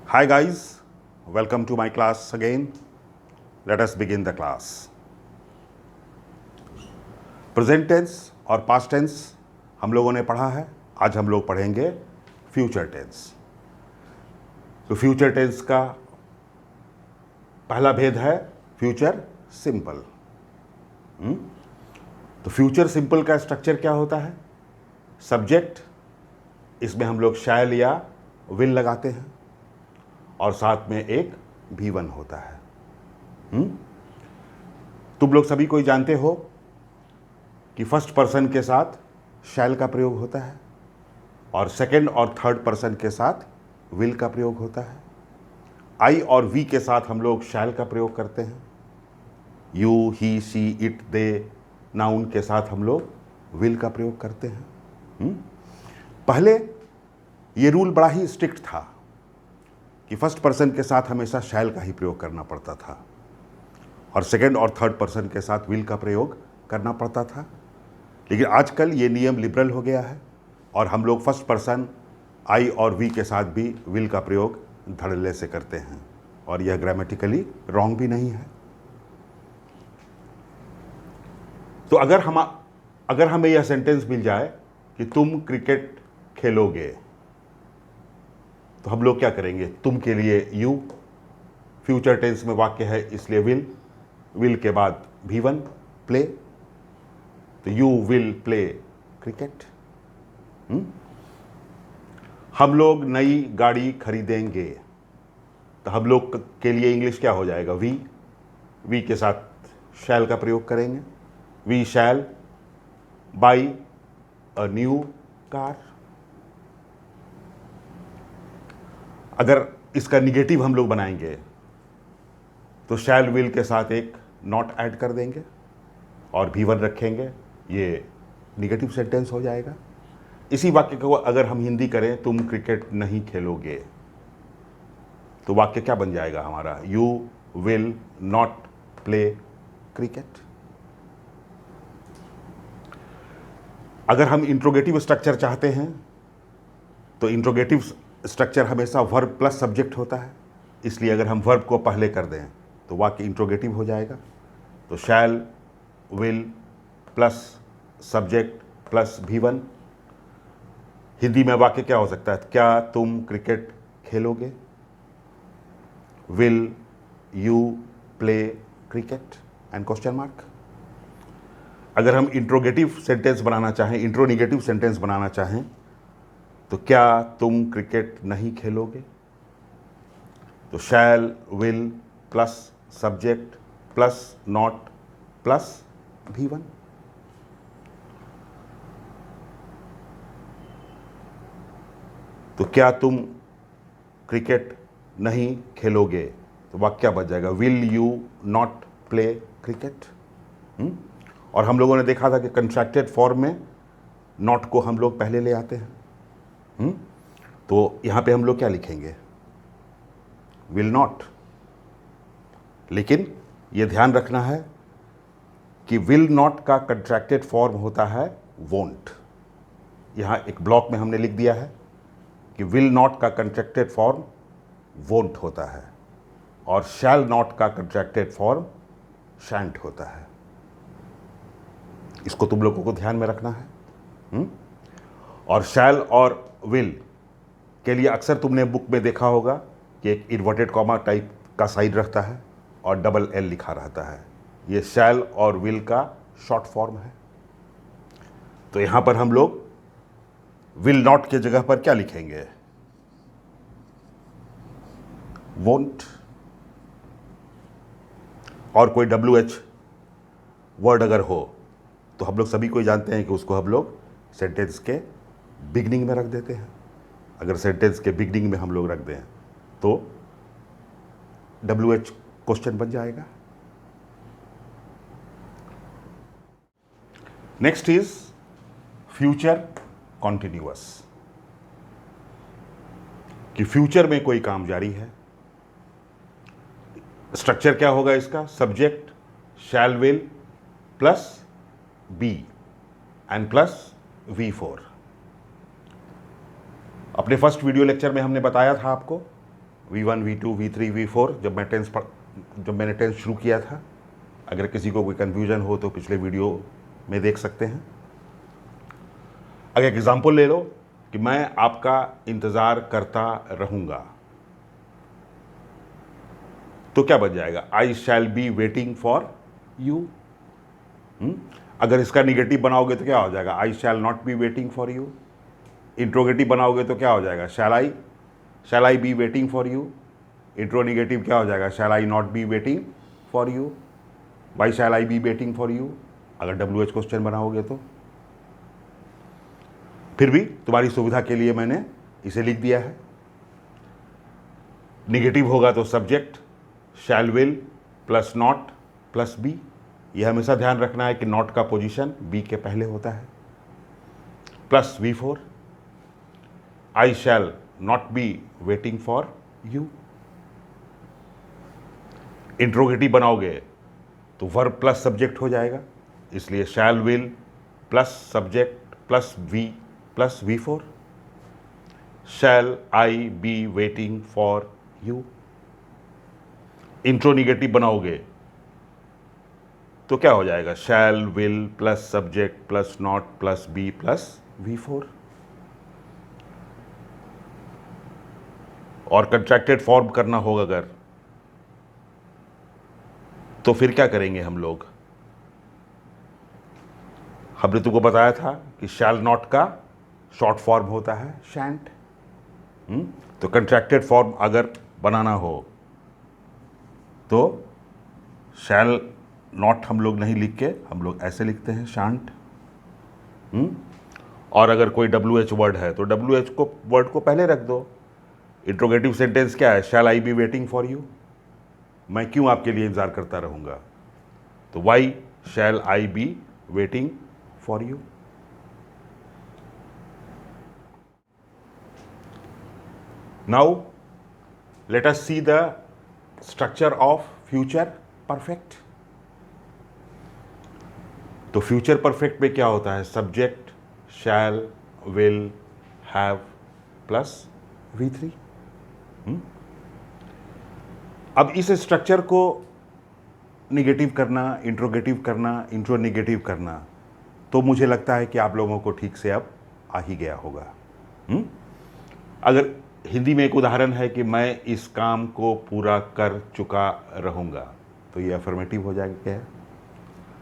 Hi guys, welcome to my class again. Let us begin the class. Present tense और past tense हम लोगों ने पढ़ा है. आज हम लोग पढ़ेंगे फ्यूचर टेंस. तो फ्यूचर टेंस का पहला भेद है फ्यूचर सिंपल. तो फ्यूचर सिंपल का स्ट्रक्चर क्या होता है? सब्जेक्ट, इसमें हम लोग शैल या विल लगाते हैं और साथ में एक भी1 होता है. तुम लोग सभी कोई जानते हो कि फर्स्ट पर्सन के साथ शैल का प्रयोग होता है और सेकंड और थर्ड पर्सन के साथ विल का प्रयोग होता है. आई और वी के साथ हम लोग शैल का प्रयोग करते हैं. You, he, she, it, they noun के साथ हम लोग विल का प्रयोग करते हैं. पहले ये रूल बड़ा ही स्ट्रिक्ट था कि फर्स्ट पर्सन के साथ हमेशा शैल का ही प्रयोग करना पड़ता था और सेकंड और थर्ड पर्सन के साथ विल का प्रयोग करना पड़ता था. लेकिन आजकल ये नियम लिबरल हो गया है और हम लोग फर्स्ट पर्सन आई और वी के साथ भी विल का प्रयोग धड़ल्ले से करते हैं और यह ग्रामेटिकली रॉन्ग भी नहीं है. तो अगर हमें यह सेंटेंस मिल जाए कि तुम क्रिकेट खेलोगे, तो हम लोग क्या करेंगे? तुम के लिए यू, फ्यूचर टेंस में वाक्य है इसलिए विल के बाद भी1 प्ले. तो यू विल प्ले क्रिकेट. हम लोग नई गाड़ी खरीदेंगे, तो हम लोग के लिए इंग्लिश क्या हो जाएगा? वी के साथ शैल का प्रयोग करेंगे. We shall buy a new car. अगर इसका निगेटिव हम लोग बनाएंगे तो शैल विल के साथ एक नॉट ऐड कर देंगे और भी1 रखेंगे. ये निगेटिव सेंटेंस हो जाएगा. इसी वाक्य को अगर हम हिंदी करें, तुम क्रिकेट नहीं खेलोगे, तो वाक्य क्या बन जाएगा हमारा? You will not play cricket. अगर हम इंट्रोगेटिव स्ट्रक्चर चाहते हैं तो इंट्रोगेटिव स्ट्रक्चर हमेशा वर्ब प्लस सब्जेक्ट होता है. इसलिए अगर हम वर्ब को पहले कर दें तो वाक्य इंट्रोगेटिव हो जाएगा. तो shall will plus subject plus भी1. हिंदी में वाक्य क्या हो सकता है? क्या तुम क्रिकेट खेलोगे? Will you play cricket and question mark. अगर हम इंट्रोगेटिव सेंटेंस बनाना चाहें, इंट्रोनिगेटिव सेंटेंस बनाना चाहें, तो क्या तुम क्रिकेट नहीं खेलोगे? तो shall will plus subject plus not plus भी1. तो क्या तुम क्रिकेट नहीं खेलोगे, तो वाक्य क्या बच जाएगा? Will you not play cricket. और हम लोगों ने देखा था कि कंट्रैक्टेड फॉर्म में नॉट को हम लोग पहले ले आते हैं. तो यहां पे हम लोग क्या लिखेंगे? Will not. लेकिन यह ध्यान रखना है कि विल नॉट का कंट्रैक्टेड फॉर्म होता है वोंट. यहां एक ब्लॉक में हमने लिख दिया है कि विल नॉट का कंट्रैक्टेड फॉर्म वोंट होता है और शैल नॉट का कंट्रैक्टेड फॉर्म शैंट होता है. इसको तुम लोगों को ध्यान में रखना है. और शैल और विल के लिए अक्सर तुमने बुक में देखा होगा कि एक इन्वर्टेड कॉमा टाइप का साइन रहता है और डबल एल लिखा रहता है. ये शैल और विल का शॉर्ट फॉर्म है. तो यहां पर हम लोग विल नॉट के जगह पर क्या लिखेंगे? वोंट. और कोई WH वर्ड अगर हो तो हम लोग सभी को जानते हैं कि उसको हम लोग सेंटेंस के बिगनिंग में रख देते हैं. अगर सेंटेंस के बिगनिंग में हम लोग रख दें तो WH क्वेश्चन बन जाएगा. Next is future continuous. कि फ्यूचर में कोई काम जारी है. स्ट्रक्चर क्या होगा इसका? Subject shall will plus be and plus V4. अपने फर्स्ट वीडियो लेक्चर में हमने बताया था आपको V1, V2, V3, V4 जब मैंने टेंस शुरू किया था। अगर किसी को कोई कन्फ्यूजन हो तो पिछले वीडियो में देख सकते हैं। अगर एग्जाम्पल ले लो कि मैं आपका इंतज़ार करता रहूँगा, तो क्या बच जाएगा? I shall be waiting for you. अगर इसका निगेटिव बनाओगे तो क्या हो जाएगा? I shall not be waiting for you. Interrogative बनाओगे तो क्या हो जाएगा? Shall I be waiting for you. Intro negative क्या हो जाएगा? Shall I not be waiting for you. Why shall I be waiting for you अगर WH क्वेश्चन बनाओगे तो। फिर भी तुम्हारी सुविधा के लिए मैंने इसे लिख दिया है। निगेटिव होगा तो subject shall will plus not plus be. यह हमेशा ध्यान रखना है कि नॉट का पोजीशन बी के पहले होता है। Plus V4 I shall not be waiting for you. Interrogative बनाओगे तो वर्ब प्लस सब्जेक्ट हो जाएगा, इसलिए shall will plus subject plus V plus V4 shall I be waiting for you. Intro negative बनाओगे तो क्या हो जाएगा? Shall will plus subject plus not plus be plus V4। और कंट्रैक्टेड फॉर्म करना होगा अगर, तो फिर क्या करेंगे हम लोग? हमने तुमको बताया था कि शैल नॉट का शॉर्ट फॉर्म होता है शैंट। तो कंट्रैक्टेड फॉर्म अगर बनाना हो तो शैल नॉट हम लोग नहीं लिख के हम लोग ऐसे लिखते हैं शांट। और अगर कोई WH वर्ड है तो WH को वर्ड को पहले रख दो। इंट्रोगेटिव सेंटेंस क्या है? Shall I be waiting for you. मैं क्यों आपके लिए इंतजार करता रहूंगा? तो why shall I be waiting for you. Now let us see the structure of future perfect. तो फ्यूचर परफेक्ट में क्या होता है? Subject shall will have plus V3। अब इस स्ट्रक्चर को निगेटिव करना, इंट्रोगेटिव करना, इंट्रो निगेटिव करना, तो मुझे लगता है कि आप लोगों को ठीक से अब आ ही गया होगा। अगर हिंदी में एक उदाहरण है कि मैं इस काम को पूरा कर चुका रहूँगा, तो ये अफर्मेटिव हो जाएगा क्या है?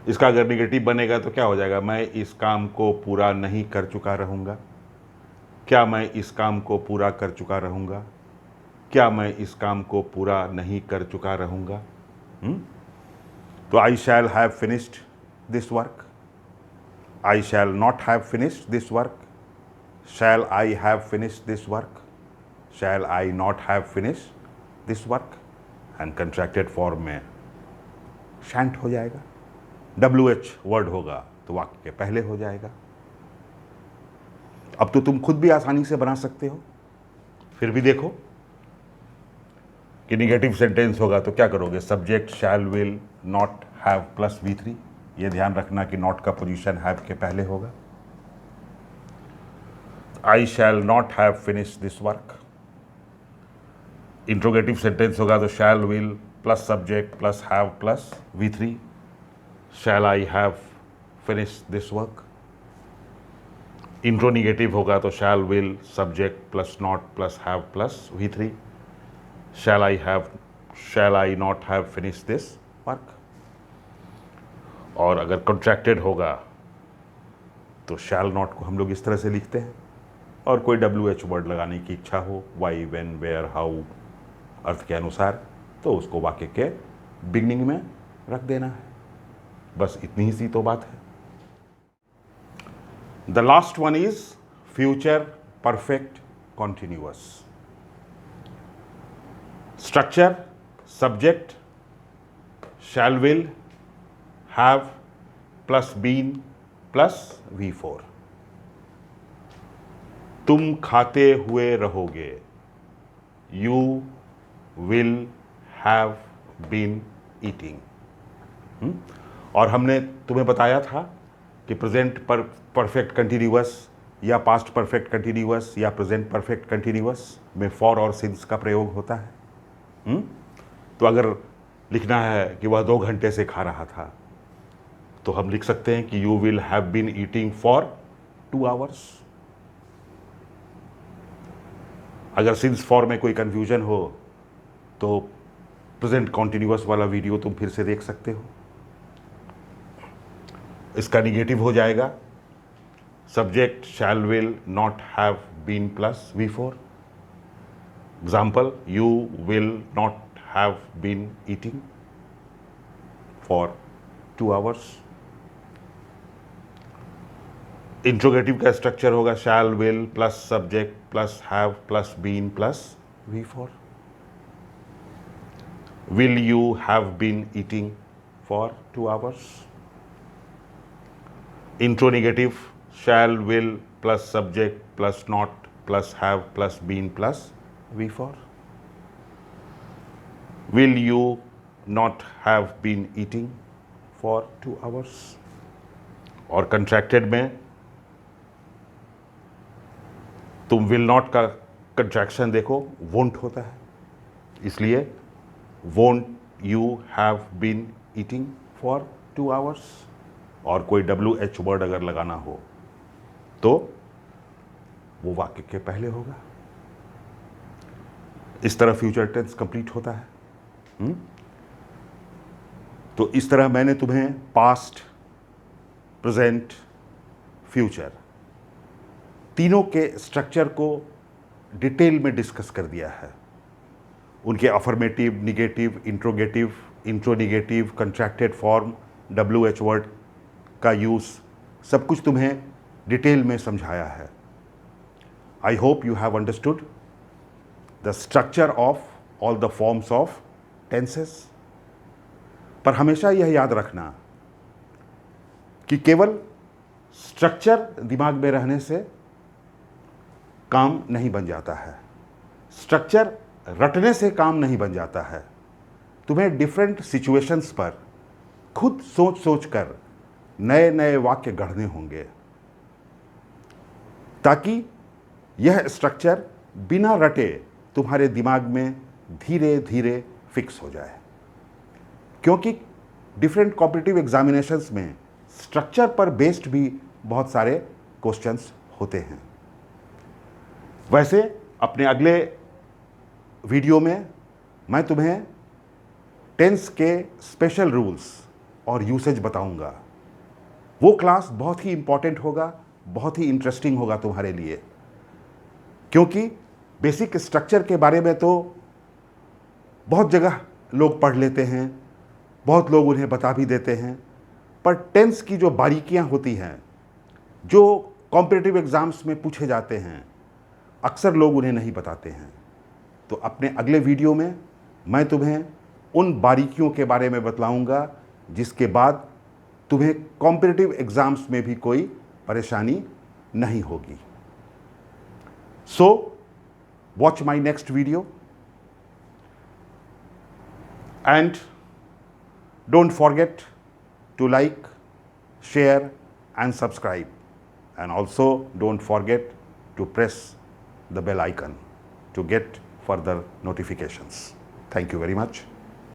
इसका अगर निगेटिव बनेगा तो क्या हो जाएगा? मैं इस काम को पूरा नहीं कर चुका रहूँगा। क्या मैं इस काम को पूरा कर चुका रहूँगा? क्या मैं इस काम को पूरा नहीं कर चुका रहूँगा? तो I shall have finished this work. I shall not have finished this work. Shall I have finished this work. Shall I not have finished this work. And contracted form में शैंट हो जाएगा। WH वर्ड होगा तो वाक्य के पहले हो जाएगा। अब तो तुम खुद भी आसानी से बना सकते हो। फिर भी देखो कि निगेटिव सेंटेंस होगा तो क्या करोगे? Subject shall will not have plus V3। ये ध्यान रखना कि नॉट का पोजीशन हैव के पहले होगा। I shall not have finish this work. Interrogative sentence होगा तो shall will plus subject plus have plus V3 shall I have finish this work. Intro negative होगा तो shall will subject plus not plus have plus V3 shall I not have finish this work. और अगर contracted होगा तो shall not को हम लोग इस तरह से लिखते हैं, और कोई WH वर्ड लगाने की इच्छा हो, वाई, वेन, वेयर, हाउ अर्थ के अनुसार, तो उसको वाक्य के बिगनिंग में रख देना है। बस इतनी ही सी तो बात है। The last one is future perfect continuous. Structure subject shall will have plus been plus V4। तुम खाते हुए रहोगे। You will have been eating. और हमने तुम्हें बताया था कि प्रेजेंट पर परफेक्ट कंटिन्यूअस या पास्ट परफेक्ट कंटिन्यूअस या प्रेजेंट परफेक्ट कंटिन्यूअस में फॉर और सिंस का प्रयोग होता है। तो अगर लिखना है कि वह 2 घंटे से खा रहा था, तो हम लिख सकते हैं कि you will have been eating for 2 hours. अगर सिंस फॉर में कोई कंफ्यूजन हो तो प्रेजेंट कॉन्टिन्यूअस वाला वीडियो तुम फिर से देख सकते हो। इसका निगेटिव हो जाएगा subject shall will not have been plus V4। Example, you will not have been eating for 2 hours. Interrogative का स्ट्रक्चर होगा shall will plus subject plus have plus been plus V4। Will you have been eating for 2 hours. Intro negative shall will plus subject plus not plus have plus been plus V4। Will you not have been eating for 2 hours. और contracted में तुम will not का contraction देखो, won't होता है, इसलिए won't you have been eating for 2 hours. और कोई WH वर्ड अगर लगाना हो तो वो वाक्य के पहले होगा। इस तरह फ्यूचर टेंस कंप्लीट होता है। तो इस तरह मैंने तुम्हें पास्ट, प्रेजेंट, फ्यूचर तीनों के स्ट्रक्चर को डिटेल में डिस्कस कर दिया है। उनके affirmative, negative, interrogative, intro negative, contracted form, WH word का यूज़, सब कुछ तुम्हें डिटेल में समझाया है। I hope you have understood the structure of all the forms of tenses. पर हमेशा यह याद रखना कि केवल स्ट्रक्चर दिमाग में रहने से काम नहीं बन जाता है, स्ट्रक्चर रटने से काम नहीं बन जाता है। तुम्हें डिफरेंट सिचुएशंस पर खुद सोच सोच कर नए नए वाक्य गढ़ने होंगे, ताकि यह स्ट्रक्चर बिना रटे तुम्हारे दिमाग में धीरे धीरे फिक्स हो जाए। क्योंकि डिफरेंट कॉम्पिटिटिव एग्जामिनेशंस में स्ट्रक्चर पर बेस्ड भी बहुत सारे क्वेश्चंस होते हैं। वैसे अपने अगले वीडियो में मैं तुम्हें टेंस के स्पेशल रूल्स और यूसेज बताऊंगा। वो क्लास बहुत ही इंपॉर्टेंट होगा, बहुत ही इंटरेस्टिंग होगा तुम्हारे लिए, क्योंकि बेसिक स्ट्रक्चर के बारे में तो बहुत जगह लोग पढ़ लेते हैं, बहुत लोग उन्हें बता भी देते हैं, पर टेंस की जो बारीकियां होती हैं, जो कॉम्पिटिटिव एग्जाम्स में पूछे जाते हैं, अक्सर लोग उन्हें नहीं बताते हैं। तो अपने अगले वीडियो में मैं तुम्हें उन बारीकियों के बारे में बतलाऊंगा जिसके बाद तुम्हें कॉम्पिटिटिव एग्जाम्स में भी कोई परेशानी नहीं होगी। So watch my next video and don't forget to like, share and subscribe, and also don't forget to press the bell icon to get further notifications. Thank you very much.